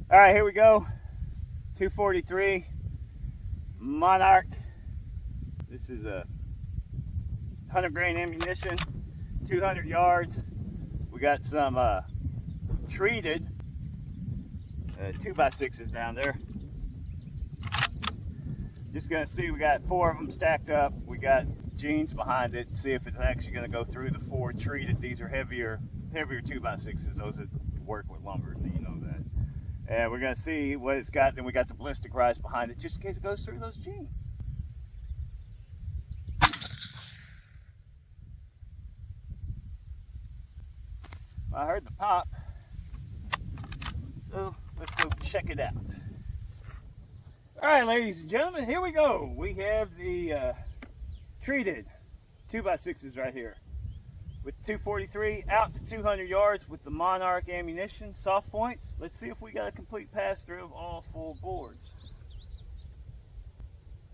All right, here we go. 243 Monarch. This is a 100 grain ammunition, 200 yards. We got some treated 2x6s down there. Just gonna see, we got 4 of them stacked up. We got jeans behind it. See if it's actually gonna go through the 4 treated. These are heavier 2x6s. Those that work with lumber, you know that. And we're gonna see what it's got. Then we got the ballistic rise behind it, just in case it goes through those jeans. I heard the pop, so let's go check it out. All right, ladies and gentlemen, here we go. We have the treated 2x6s right here with 243 out to 200 yards with the Monarch ammunition, soft points. Let's see if we got a complete pass through of all 4 boards.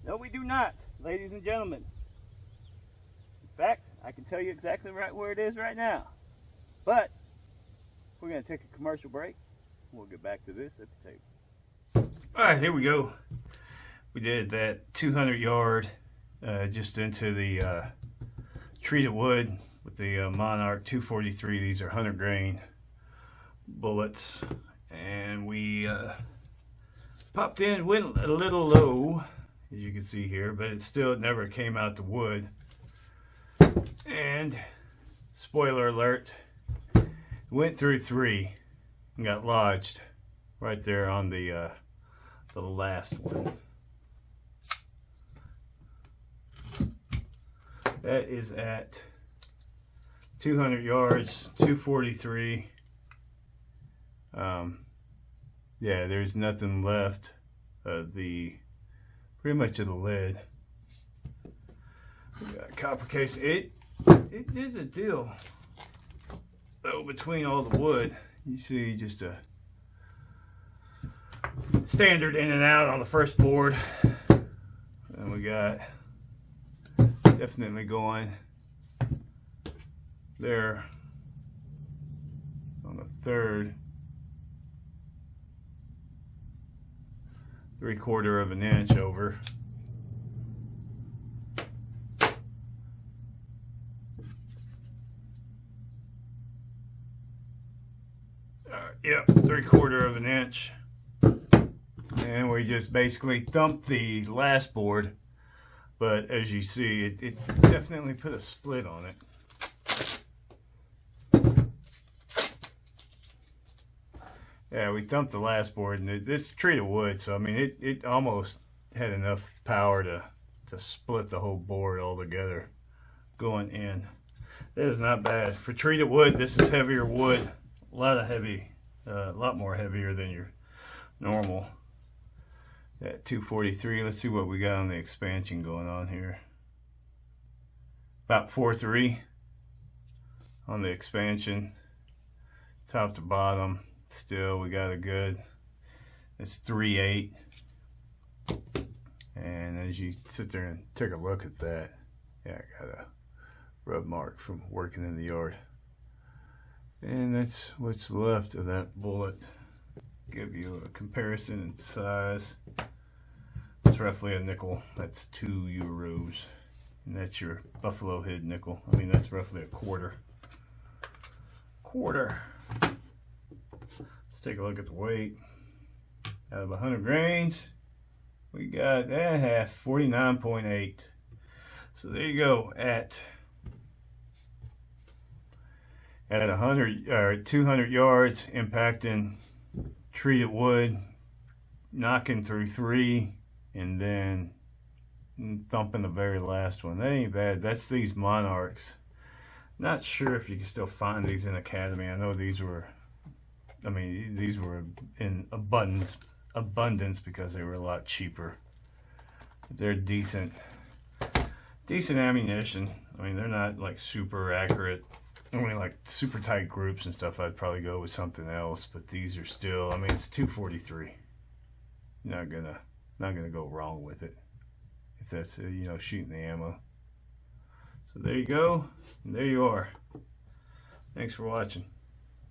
No, we do not, ladies and gentlemen. In fact, I can tell you exactly right where it is right now. But we're going to take a commercial break. We'll get back to this at the table. All right, here we go. We did that 200 yard just into the treated wood with the Monarch 243. These are 100 grain bullets. And we popped in, went a little low, as you can see here, but it still never came out the wood. And spoiler alert, went through 3 and got lodged right there on the last one. That is at 200 yards, 243. Yeah, there's nothing left of pretty much of the lid. We got a copper case. It did the deal. Though between all the wood, you see just a standard in and out on the first board, and we got definitely going there on the third, 3/4 of an inch over. Yep, 3/4 of an inch. And we just basically thumped the last board, but as you see, it definitely put a split on it. Yeah, we thumped the last board, and this treated wood, so I mean, it almost had enough power to split the whole board all together going in. That is not bad. For treated wood, this is heavier wood, a lot more heavier than your normal. That 243. Let's see what we got on the expansion going on here. About 4.3 on the expansion, top to bottom. Still, we got a good. It's 3.8. And as you sit there and take a look at that, yeah, I got a rub mark from working in the yard. And that's what's left of that bullet. Give you a comparison in size. It's roughly a nickel. That's €2. And that's your buffalo head nickel. I mean, that's roughly a quarter. Let's take a look at the weight. Out of 100 grains, we got 49.8. So there you go, at 100 or 200 yards, impacting treated wood, knocking through 3, and then thumping the very last one. That ain't bad. That's these Monarchs. Not sure if you can still find these in Academy. I know these were in abundance because they were a lot cheaper. They're decent ammunition. I mean, they're not like super accurate. I mean, like super tight groups and stuff, I'd probably go with something else, but these are still, I mean, it's 243. Not gonna go wrong with it if that's shooting the ammo. So there you go, and there you are. Thanks for watching.